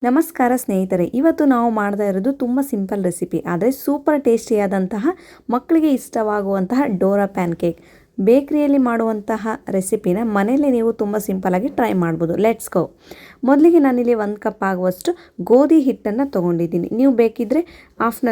ನಮಸ್ಕಾರ ಸ್ನೇಹಿತರೆ, ಇವತ್ತು ನಾವು ಮಾಡ್ತಾ ಇರೋದು ತುಂಬ ಸಿಂಪಲ್ ರೆಸಿಪಿ ಆದರೆ ಸೂಪರ್ ಟೇಸ್ಟಿಯಾದಂತಹ ಮಕ್ಕಳಿಗೆ ಇಷ್ಟವಾಗುವಂತಹ ಡೋರಾ ಪ್ಯಾನ್ ಕೇಕ್. ಬೇಕರಿಯಲ್ಲಿ ಮಾಡುವಂತಹ ರೆಸಿಪಿನ ಮನೆಯಲ್ಲೇ ನೀವು ತುಂಬ ಸಿಂಪಲಾಗಿ ಟ್ರೈ ಮಾಡ್ಬೋದು. Let's go. ಮೊದಲಿಗೆ ನಾನಿಲ್ಲಿ 1 ಕಪ್ ಆಗುವಷ್ಟು ಗೋಧಿ ಹಿಟ್ಟನ್ನು ತೊಗೊಂಡಿದ್ದೀನಿ. ನೀವು ಬೇಕಿದ್ದರೆ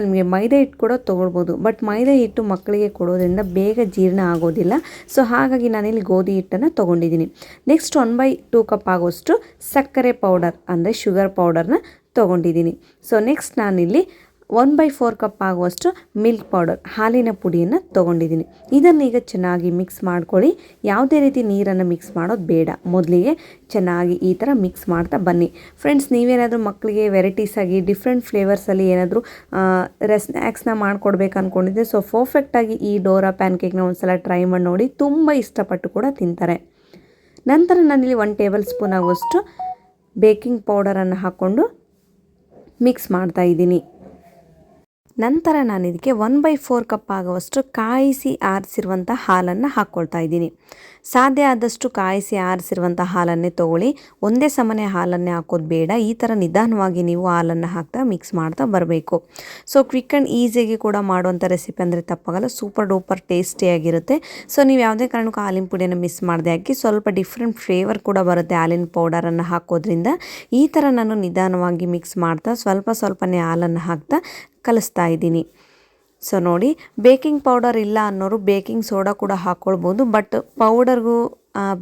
ನಿಮಗೆ ಮೈದಾ ಹಿಟ್ಟು ಕೂಡ ತೊಗೊಳ್ಬೋದು. ಬಟ್ ಮೈದಾ ಹಿಟ್ಟು ಮಕ್ಕಳಿಗೆ ಕೊಡೋದ್ರಿಂದ ಬೇಗ ಜೀರ್ಣ ಆಗೋದಿಲ್ಲ. ಸೊ ಹಾಗಾಗಿ ನಾನಿಲ್ಲಿ ಗೋಧಿ ಹಿಟ್ಟನ್ನು ತೊಗೊಂಡಿದ್ದೀನಿ. ನೆಕ್ಸ್ಟ್ 1/2 ಕಪ್ ಆಗುವಷ್ಟು ಸಕ್ಕರೆ ಪೌಡರ್ ಅಂದರೆ ಶುಗರ್ ಪೌಡರ್ನ ತೊಗೊಂಡಿದ್ದೀನಿ. ಸೊ ನೆಕ್ಸ್ಟ್ ನಾನಿಲ್ಲಿ 1/4 ಕಪ್ ಆಗುವಷ್ಟು ಮಿಲ್ಕ್ ಪೌಡರ್ ಹಾಲಿನ ಪುಡಿಯನ್ನು ತೊಗೊಂಡಿದ್ದೀನಿ. ಇದನ್ನೀಗ ಚೆನ್ನಾಗಿ ಮಿಕ್ಸ್ ಮಾಡ್ಕೊಳ್ಳಿ. ಯಾವುದೇ ರೀತಿ ನೀರನ್ನು ಮಿಕ್ಸ್ ಮಾಡೋದು ಬೇಡ. ಮೊದಲಿಗೆ ಚೆನ್ನಾಗಿ ಈ ಥರ ಮಿಕ್ಸ್ ಮಾಡ್ತಾ ಬನ್ನಿ. ಫ್ರೆಂಡ್ಸ್, ನೀವೇನಾದರೂ ಮಕ್ಕಳಿಗೆ ವೆರೈಟೀಸ್ ಆಗಿ ಡಿಫ್ರೆಂಟ್ ಫ್ಲೇವರ್ಸಲ್ಲಿ ಏನಾದರೂ ಸ್ನ್ಯಾಕ್ಸ್ನ ಮಾಡಿಕೊಡ್ಬೇಕು ಅಂದ್ಕೊಂಡಿದ್ದೆ, ಸೊ ಪರ್ಫೆಕ್ಟಾಗಿ ಈ ಡೋರಾ ಪ್ಯಾನ್ ಕೇಕ್ನ ಒಂದು ಸಲ ಟ್ರೈ ಮಾಡಿ ನೋಡಿ. ತುಂಬ ಇಷ್ಟಪಟ್ಟು ಕೂಡ ತಿಂತಾರೆ. ನಂತರ ನಾನಿಲ್ಲಿ 1 ಟೇಬಲ್ ಸ್ಪೂನ್ ಆಗುವಷ್ಟು ಬೇಕಿಂಗ್ ಪೌಡರನ್ನು ಹಾಕ್ಕೊಂಡು ಮಿಕ್ಸ್ ಮಾಡ್ತಾಯಿದ್ದೀನಿ. ನಂತರ ನಾನು ಇದಕ್ಕೆ 1/4 ಕಪ್ ಆಗುವಷ್ಟು ಕಾಯಿಸಿ ಆರಿಸಿರುವಂಥ ಹಾಲನ್ನು ಹಾಕ್ಕೊಳ್ತಾ ಇದ್ದೀನಿ. ಸಾಧ್ಯ ಆದಷ್ಟು ಕಾಯಿಸಿ ಆರಿಸಿರುವಂಥ ಹಾಲನ್ನೇ ತೊಗೊಳ್ಳಿ. ಒಂದೇ ಸಮನೆ ಹಾಲನ್ನೇ ಹಾಕೋದು ಬೇಡ. ಈ ಥರ ನಿಧಾನವಾಗಿ ನೀವು ಹಾಲನ್ನು ಹಾಕ್ತಾ ಮಿಕ್ಸ್ ಮಾಡ್ತಾ ಬರಬೇಕು. ಸೊ ಕ್ವಿಕ್ ಆ್ಯಂಡ್ ಈಸಿಯಾಗಿ ಕೂಡ ಮಾಡುವಂಥ ರೆಸಿಪಿ ಅಂದರೆ ತಪ್ಪಾಗಲ್ಲ. ಸೂಪರ್ ಡೂಪರ್ ಟೇಸ್ಟಿಯಾಗಿರುತ್ತೆ. ಸೊ ನೀವು ಯಾವುದೇ ಕಾರಣಕ್ಕೂ ಹಾಲಿನ ಪುಡಿಯನ್ನು ಮಿಸ್ ಮಾಡದೆ ಹಾಕಿ. ಸ್ವಲ್ಪ ಡಿಫ್ರೆಂಟ್ ಫ್ಲೇವರ್ ಕೂಡ ಬರುತ್ತೆ ಹಾಲಿನ ಪೌಡರನ್ನು ಹಾಕೋದ್ರಿಂದ. ಈ ಥರ ನಾನು ನಿಧಾನವಾಗಿ ಮಿಕ್ಸ್ ಮಾಡ್ತಾ ಸ್ವಲ್ಪನೇ ಹಾಲನ್ನು ಹಾಕ್ತಾ ಕಲಿಸ್ತಾ ಇದ್ದೀನಿ. ಸೊ ನೋಡಿ, ಬೇಕಿಂಗ್ ಪೌಡರ್ ಇಲ್ಲ ಅನ್ನೋರು ಬೇಕಿಂಗ್ ಸೋಡಾ ಕೂಡ ಹಾಕ್ಕೊಳ್ಬೋದು. ಬಟ್ ಪೌಡರ್ಗೂ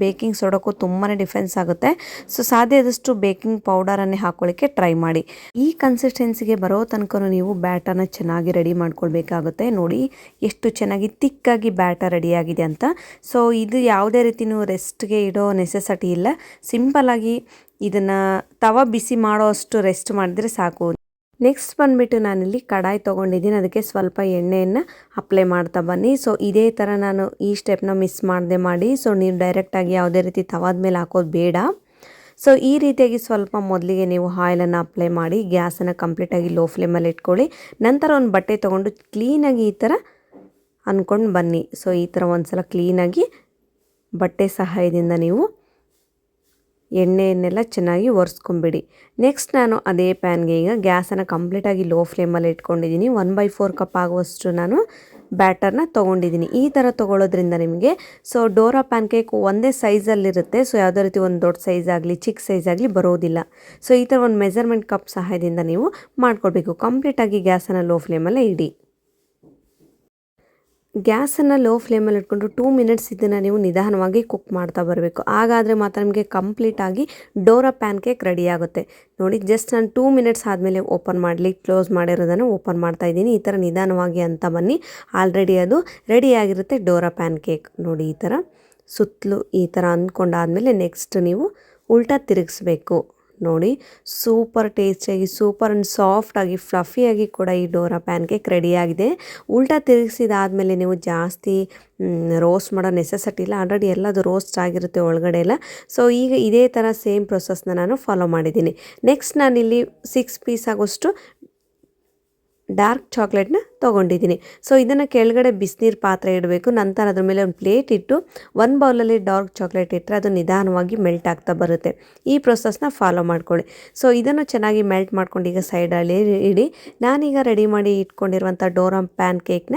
ಬೇಕಿಂಗ್ ಸೋಡಾಕ್ಕೂ ತುಂಬಾ ಡಿಫ್ರೆನ್ಸ್ ಆಗುತ್ತೆ. ಸೊ ಸಾಧ್ಯ ಆದಷ್ಟು ಬೇಕಿಂಗ್ ಪೌಡರನ್ನೇ ಹಾಕ್ಕೊಳ್ಳಿಕ್ಕೆ ಟ್ರೈ ಮಾಡಿ. ಈ ಕನ್ಸಿಸ್ಟೆನ್ಸಿಗೆ ಬರೋ ತನಕ ನೀವು ಬ್ಯಾಟರ್ನ ಚೆನ್ನಾಗಿ ರೆಡಿ ಮಾಡ್ಕೊಳ್ಬೇಕಾಗುತ್ತೆ. ನೋಡಿ ಎಷ್ಟು ಚೆನ್ನಾಗಿ ತಿಕ್ಕಾಗಿ ಬ್ಯಾಟರ್ ರೆಡಿಯಾಗಿದೆ ಅಂತ. ಸೊ ಇದು ಯಾವುದೇ ರೀತಿ ನೀವು ರೆಸ್ಟ್ಗೆ ಇಡೋ ನೆಸೆಸಿಟಿ ಇಲ್ಲ. ಸಿಂಪಲಾಗಿ ಇದನ್ನು ತವ ಬಿಸಿ ಮಾಡೋ ಅಷ್ಟು ರೆಸ್ಟ್ ಮಾಡಿದರೆ ಸಾಕು. ನೆಕ್ಸ್ಟ್ ಬಂದುಬಿಟ್ಟು ನಾನಿಲ್ಲಿ ಕಡಾಯಿ ತೊಗೊಂಡಿದ್ದೀನಿ. ಅದಕ್ಕೆ ಸ್ವಲ್ಪ ಎಣ್ಣೆಯನ್ನು ಅಪ್ಲೈ ಮಾಡ್ತಾ ಬನ್ನಿ. ಸೊ ಇದೇ ಥರ ನಾನು ಈ ಸ್ಟೆಪ್ನ ಮಿಸ್ ಮಾಡದೆ ಮಾಡಿ. ಸೊ ನೀವು ಡೈರೆಕ್ಟಾಗಿ ಯಾವುದೇ ರೀತಿ ತವಾದ ಮೇಲೆ ಹಾಕೋದು ಬೇಡ. ಸೊ ಈ ರೀತಿಯಾಗಿ ಸ್ವಲ್ಪ ಮೊದಲಿಗೆ ನೀವು ಆಯಿಲನ್ನು ಅಪ್ಲೈ ಮಾಡಿ ಗ್ಯಾಸನ್ನು ಕಂಪ್ಲೀಟಾಗಿ ಲೋ ಫ್ಲೇಮಲ್ಲಿ ಇಟ್ಕೊಳ್ಳಿ. ನಂತರ ಒಂದು ಬಟ್ಟೆ ತೊಗೊಂಡು ಕ್ಲೀನಾಗಿ ಈ ಥರ ಅಂದ್ಕೊಂಡು ಬನ್ನಿ. ಸೊ ಈ ಥರ ಒಂದು ಸಲ ಕ್ಲೀನಾಗಿ ಬಟ್ಟೆ ಸಹಾಯದಿಂದ ನೀವು ಎಣ್ಣೆಯನ್ನೆಲ್ಲ ಚೆನ್ನಾಗಿ ಒರೆಸ್ಕೊಂಬಿಡಿ. ನೆಕ್ಸ್ಟ್ ನಾನು ಅದೇ ಪ್ಯಾನ್ಗೆ ಈಗ ಗ್ಯಾಸನ್ನು ಕಂಪ್ಲೀಟಾಗಿ ಲೋ ಫ್ಲೇಮಲ್ಲಿ ಇಟ್ಕೊಂಡಿದ್ದೀನಿ. 1/4 ಕಪ್ ಆಗುವಷ್ಟು ನಾನು ಬ್ಯಾಟರ್ನ ತೊಗೊಂಡಿದ್ದೀನಿ. ಈ ಥರ ತೊಗೊಳ್ಳೋದ್ರಿಂದ ನಿಮಗೆ ಸೊ ಡೋರಾ ಪ್ಯಾನ್ ಕೇಕ್ ಒಂದೇ ಸೈಜಲ್ಲಿರುತ್ತೆ. ಸೊ ಯಾವುದೇ ರೀತಿ ಒಂದು ದೊಡ್ಡ ಸೈಜ್ ಆಗಲಿ ಚಿಕ್ಕ ಸೈಜ್ ಆಗಲಿ ಬರೋದಿಲ್ಲ. ಸೊ ಈ ಥರ ಒಂದು ಮೆಜರ್ಮೆಂಟ್ ಕಪ್ ಸಹಾಯದಿಂದ ನೀವು ಮಾಡ್ಕೊಳ್ಬೇಕು. ಕಂಪ್ಲೀಟಾಗಿ ಗ್ಯಾಸನ್ನು ಲೋ ಫ್ಲೇಮಲ್ಲೇ ಇಡಿ. ಗ್ಯಾಸನ್ನು ಲೋ ಫ್ಲೇಮಲ್ಲಿ ಇಟ್ಕೊಂಡು 2 ಮಿನಿಟ್ಸ್ ಇದನ್ನು ನೀವು ನಿಧಾನವಾಗಿ ಕುಕ್ ಮಾಡ್ತಾ ಬರಬೇಕು. ಹಾಗಾದರೆ ಮಾತ್ರ ನಿಮಗೆ ಕಂಪ್ಲೀಟಾಗಿ ಡೋರಾ ಪ್ಯಾನ್ ಕೇಕ್ ರೆಡಿ ಆಗುತ್ತೆ. ನೋಡಿ, ಜಸ್ಟ್ ನಾನು 2 ಮಿನಿಟ್ಸ್ ಆದಮೇಲೆ ಓಪನ್ ಮಾಡಲಿ ಕ್ಲೋಸ್ ಮಾಡಿರೋದನ್ನು ಓಪನ್ ಮಾಡ್ತಾ ಇದ್ದೀನಿ. ಈ ಥರ ನಿಧಾನವಾಗಿ ಅಂತ ಬನ್ನಿ. ಆಲ್ರೆಡಿ ಅದು ರೆಡಿಯಾಗಿರುತ್ತೆ ಡೋರಾ ಪ್ಯಾನ್ ಕೇಕ್. ನೋಡಿ, ಈ ಥರ ಸುತ್ತಲೂ ಈ ಥರ ಅಂದ್ಕೊಂಡಾದಮೇಲೆ ನೆಕ್ಸ್ಟ್ ನೀವು ಉಲ್ಟಾ ತಿರುಗಿಸ್ಬೇಕು. ನೋಡಿ, ಸೂಪರ್ ಟೇಸ್ಟಿಯಾಗಿ ಸೂಪರ್ ಆ್ಯಂಡ್ ಸಾಫ್ಟಾಗಿ ಫ್ಲಫಿಯಾಗಿ ಕೂಡ ಈ ಡೋರಾ ಪ್ಯಾನ್ ಕೇಕ್ ರೆಡಿಯಾಗಿದೆ. ಉಲ್ಟಾ ತಿರುಗಿಸಿದಾದಮೇಲೆ ನೀವು ಜಾಸ್ತಿ ರೋಸ್ಟ್ ಮಾಡೋ ನೆಸೆಸಿಟಿ ಇಲ್ಲ. ಆಲ್ರೆಡಿ ಎಲ್ಲದು ರೋಸ್ಟ್ ಆಗಿರುತ್ತೆ ಒಳಗಡೆ ಎಲ್ಲ. ಸೊ ಈಗ ಇದೇ ಥರ ಸೇಮ್ ಪ್ರೊಸೆಸ್ನ ನಾನು ಫಾಲೋ ಮಾಡಿದ್ದೀನಿ. ನೆಕ್ಸ್ಟ್ ನಾನಿಲ್ಲಿ 6 ಪೀಸ್ ಆಗೋಷ್ಟು ಡಾರ್ಕ್ ಚಾಕ್ಲೇಟ್ನ ತೊಗೊಂಡಿದ್ದೀನಿ. ಸೊ ಇದನ್ನು ಕೆಳಗಡೆ ಬಿಸಿನೀರು ಪಾತ್ರೆ ಇಡಬೇಕು. ನಂತರ ಅದ್ರ ಮೇಲೆ ಒಂದು ಪ್ಲೇಟ್ ಇಟ್ಟು 1 ಬೌಲಲ್ಲಿ ಡಾರ್ಕ್ ಚಾಕ್ಲೇಟ್ ಇಟ್ಟರೆ ಅದು ನಿಧಾನವಾಗಿ ಮೆಲ್ಟ್ ಆಗ್ತಾ ಬರುತ್ತೆ. ಈ ಪ್ರೊಸೆಸ್ನ ಫಾಲೋ ಮಾಡ್ಕೊಳ್ಳಿ. ಸೊ ಇದನ್ನು ಚೆನ್ನಾಗಿ ಮೆಲ್ಟ್ ಮಾಡ್ಕೊಂಡು ಈಗ ಸೈಡಲ್ಲಿ ಇಡಿ. ನಾನೀಗ ರೆಡಿ ಮಾಡಿ ಇಟ್ಕೊಂಡಿರುವಂಥ ಡೋರಾ ಪ್ಯಾನ್ ಕೇಕ್ನ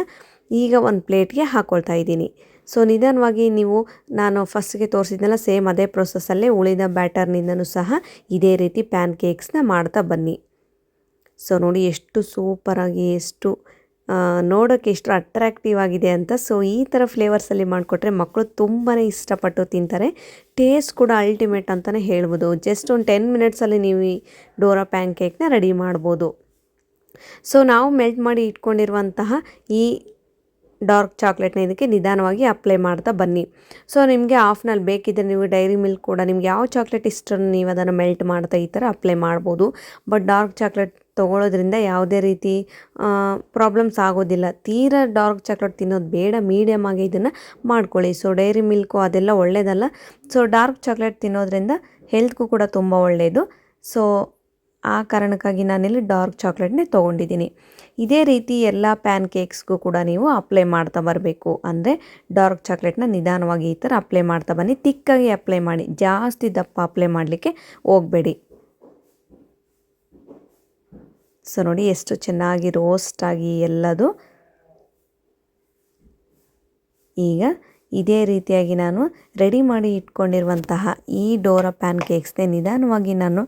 ಈಗ ಒಂದು ಪ್ಲೇಟ್ಗೆ ಹಾಕ್ಕೊಳ್ತಾ ಇದ್ದೀನಿ. ಸೊ ನಿಧಾನವಾಗಿ ನೀವು ನಾನು ಫಸ್ಟ್ಗೆ ತೋರಿಸಿದ್ನಲ್ಲ ಸೇಮ್ ಅದೇ ಪ್ರೊಸೆಸ್ಸಲ್ಲೇ ಉಳಿದ ಬ್ಯಾಟರ್ನಿಂದನೂ ಸಹ ಇದೇ ರೀತಿ ಪ್ಯಾನ್ ಕೇಕ್ಸ್ನ ಮಾಡ್ತಾ ಬನ್ನಿ. ಸೊ ನೋಡಿ ಎಷ್ಟು ಸೂಪರಾಗಿ ಎಷ್ಟು ನೋಡೋಕ್ಕೆ ಎಷ್ಟು ಅಟ್ರಾಕ್ಟಿವ್ ಆಗಿದೆ ಅಂತ. ಸೊ ಈ ಥರ ಫ್ಲೇವರ್ಸಲ್ಲಿ ಮಾಡಿಕೊಟ್ರೆ ಮಕ್ಕಳು ತುಂಬಾ ಇಷ್ಟಪಟ್ಟು ತಿಂತಾರೆ. ಟೇಸ್ಟ್ ಕೂಡ ಅಲ್ಟಿಮೇಟ್ ಅಂತಲೇ ಹೇಳ್ಬೋದು. ಜಸ್ಟ್ ಒಂದು 10 ಮಿನಿಟ್ಸಲ್ಲಿ ನೀವು ಈ ಡೋರಾ ಪ್ಯಾನ್ ಕೇಕ್ನ ರೆಡಿ ಮಾಡ್ಬೋದು. ಸೊ ನಾವು ಮೆಲ್ಟ್ ಮಾಡಿ ಇಟ್ಕೊಂಡಿರುವಂತಹ ಈ ಡಾರ್ಕ್ ಚಾಕ್ಲೇಟ್ನ ಇದಕ್ಕೆ ನಿಧಾನವಾಗಿ ಅಪ್ಲೈ ಮಾಡ್ತಾ ಬನ್ನಿ. ಸೊ ನಿಮಗೆ ಆಫ್ನಲ್ಲಿ ಬೇಕಿದ್ದರೆ ನೀವು ಡೈರಿ ಮಿಲ್ಕ್ ಕೂಡ ನಿಮ್ಗೆ ಯಾವ ಚಾಕ್ಲೇಟ್ ಇಷ್ಟ ನೀವು ಅದನ್ನು ಮೆಲ್ಟ್ ಮಾಡ್ತಾ ಈ ಥರ ಅಪ್ಲೈ ಮಾಡ್ಬೋದು. ಬಟ್ ಡಾರ್ಕ್ ಚಾಕ್ಲೇಟ್ ತೊಗೊಳ್ಳೋದ್ರಿಂದ ಯಾವುದೇ ರೀತಿ ಪ್ರಾಬ್ಲಮ್ಸ್ ಆಗೋದಿಲ್ಲ. ತೀರಾ ಡಾರ್ಕ್ ಚಾಕ್ಲೇಟ್ ತಿನ್ನೋದು ಬೇಡ. ಮೀಡಿಯಮ್ ಆಗಿ ಇದನ್ನು ಮಾಡ್ಕೊಳ್ಳಿ. ಸೊ ಡೈರಿ ಮಿಲ್ಕು ಅದೆಲ್ಲ ಒಳ್ಳೆಯದಲ್ಲ. ಸೊ ಡಾರ್ಕ್ ಚಾಕ್ಲೇಟ್ ತಿನ್ನೋದ್ರಿಂದ ಹೆಲ್ತ್ಗೂ ಕೂಡ ತುಂಬ ಒಳ್ಳೆಯದು. ಸೊ ಆ ಕಾರಣಕ್ಕಾಗಿ ನಾನಿಲ್ಲಿ ಡಾರ್ಕ್ ಚಾಕ್ಲೇಟ್ನೇ ತೊಗೊಂಡಿದ್ದೀನಿ. ಇದೇ ರೀತಿ ಎಲ್ಲ ಪ್ಯಾನ್ ಕೇಕ್ಸ್ಗೂ ಕೂಡ ನೀವು ಅಪ್ಲೈ ಮಾಡ್ತಾ ಬರಬೇಕು. ಅಂದರೆ ಡಾರ್ಕ್ ಚಾಕ್ಲೇಟ್ನ ನಿಧಾನವಾಗಿ ಈ ಥರ ಅಪ್ಲೈ ಮಾಡ್ತಾ ಬನ್ನಿ. ತಿಕ್ಕಾಗಿ ಅಪ್ಲೈ ಮಾಡಿ, ಜಾಸ್ತಿ ದಪ್ಪ ಅಪ್ಲೈ ಮಾಡಲಿಕ್ಕೆ ಹೋಗಬೇಡಿ. ಸೊ ನೋಡಿ ಎಷ್ಟು ಚೆನ್ನಾಗಿ ರೋಸ್ಟ್ ಆಗಿ ಎಲ್ಲದು. ಈಗ ಇದೇ ರೀತಿಯಾಗಿ ನಾನು ರೆಡಿ ಮಾಡಿ ಇಟ್ಕೊಂಡಿರುವಂತಹ ಈ ಡೋರಾ ಪ್ಯಾನ್ ಕೇಕ್ಸ್ನೇ ನಿಧಾನವಾಗಿ ನಾನು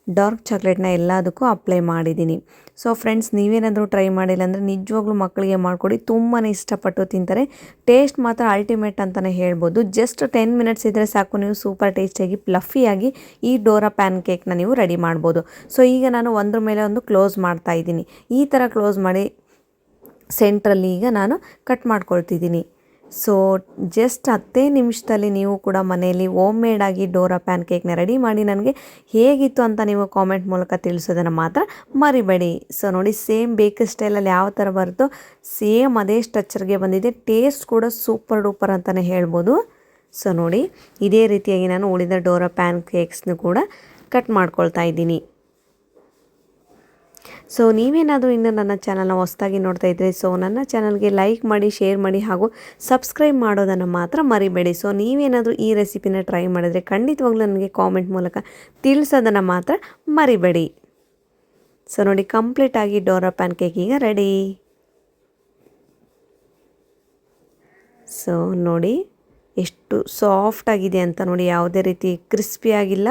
ಡಾರ್ಕ್ ಚಾಕ್ಲೇಟ್ನ ಎಲ್ಲದಕ್ಕೂ ಅಪ್ಲೈ ಮಾಡಿದ್ದೀನಿ. ಸೊ ಫ್ರೆಂಡ್ಸ್, ನೀವೇನಾದರೂ ಟ್ರೈ ಮಾಡಿಲ್ಲ ಅಂದರೆ ನಿಜವಾಗ್ಲೂ ಮಕ್ಕಳಿಗೆ ಮಾಡಿಕೊಡಿ, ತುಂಬಾ ಇಷ್ಟಪಟ್ಟು ತಿಂತಾರೆ. ಟೇಸ್ಟ್ ಮಾತ್ರ ಅಲ್ಟಿಮೇಟ್ ಅಂತಲೇ ಹೇಳ್ಬೋದು. ಜಸ್ಟ್ 10 ಮಿನಿಟ್ಸ್ ಇದ್ದರೆ ಸಾಕು, ನೀವು ಸೂಪರ್ ಟೇಸ್ಟಿಯಾಗಿ ಫ್ಲಫಿಯಾಗಿ ಈ ಡೋರಾ ಪ್ಯಾನ್ ಕೇಕ್ನ ನೀವು ರೆಡಿ ಮಾಡ್ಬೋದು. ಸೊ ಈಗ ನಾನು ಒಂದ್ರ ಮೇಲೆ ಒಂದು ಕ್ಲೋಸ್ ಮಾಡ್ತಾ ಇದ್ದೀನಿ. ಈ ಥರ ಕ್ಲೋಸ್ ಮಾಡಿ ಸೆಂಟ್ರಲ್ಲಿ ಈಗ ನಾನು ಕಟ್ ಮಾಡ್ಕೊಳ್ತಿದ್ದೀನಿ. ಸೊ ಜಸ್ಟ್ 10 ನಿಮಿಷದಲ್ಲಿ ನೀವು ಕೂಡ ಮನೆಯಲ್ಲಿ ಹೋಮ್ ಮೇಡಾಗಿ ಡೋರಾ ಪ್ಯಾನ್ ಕೇಕ್ನ ರೆಡಿ ಮಾಡಿ ನನಗೆ ಹೇಗಿತ್ತು ಅಂತ ನೀವು ಕಾಮೆಂಟ್ ಮೂಲಕ ತಿಳಿಸೋದನ್ನು ಮಾತ್ರ ಮರಿಬೇಡಿ. ಸೊ ನೋಡಿ, ಸೇಮ್ ಬೇಕರಿ ಸ್ಟೈಲಲ್ಲಿ ಯಾವ ಥರ ಬರುತ್ತೋ ಸೇಮ್ ಅದೇ ಸ್ಟ್ರಕ್ಚರ್ಗೆ ಬಂದಿದೆ. ಟೇಸ್ಟ್ ಕೂಡ ಸೂಪರ್ ಡೂಪರ್ ಅಂತಲೇ ಹೇಳ್ಬೋದು. ಸೊ ನೋಡಿ, ಇದೇ ರೀತಿಯಾಗಿ ನಾನು ಉಳಿದ ಡೋರಾ ಪ್ಯಾನ್ ಕೇಕ್ಸ್ನು ಕೂಡ ಕಟ್ ಮಾಡ್ಕೊಳ್ತಾ ಇದ್ದೀನಿ. ಸೊ ನೀವೇನಾದರೂ ಇನ್ನು ನನ್ನ ಚಾನಲ್ನ ಹೊಸದಾಗಿ ನೋಡ್ತಾ ಇದ್ದರೆ ಸೊ ನನ್ನ ಚಾನಲ್ಗೆ ಲೈಕ್ ಮಾಡಿ, ಶೇರ್ ಮಾಡಿ ಹಾಗೂ ಸಬ್ಸ್ಕ್ರೈಬ್ ಮಾಡೋದನ್ನು ಮಾತ್ರ ಮರಿಬೇಡಿ. ಸೊ ನೀವೇನಾದರೂ ಈ ರೆಸಿಪಿನ ಟ್ರೈ ಮಾಡಿದರೆ ಖಂಡಿತವಾಗ್ಲೂ ನನಗೆ ಕಾಮೆಂಟ್ ಮೂಲಕ ತಿಳಿಸೋದನ್ನು ಮಾತ್ರ ಮರಿಬೇಡಿ. ಸೊ ನೋಡಿ, ಕಂಪ್ಲೀಟಾಗಿ ಡೋರಾ ಪ್ಯಾನ್ ಕೇಕ್ ಈಗ ರೆಡಿ. ಸೊ ನೋಡಿ ಎಷ್ಟು ಸಾಫ್ಟಾಗಿದೆ ಅಂತ ನೋಡಿ, ಯಾವುದೇ ರೀತಿ ಕ್ರಿಸ್ಪಿ ಆಗಿಲ್ಲ,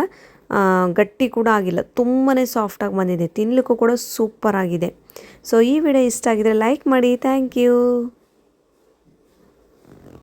ಗಟ್ಟಿ ಕೂಡ ಆಗಿಲ್ಲ, ತುಂಬಾ ಸಾಫ್ಟಾಗಿ ಬಂದಿದೆ. ತಿನ್ನಲಿಕ್ಕೂ ಕೂಡ ಸೂಪರ್ ಆಗಿದೆ. ಸೊ ಈ ವಿಡಿಯೋ ಇಷ್ಟ ಆಗಿದರೆ ಲೈಕ್ ಮಾಡಿ. Thank you.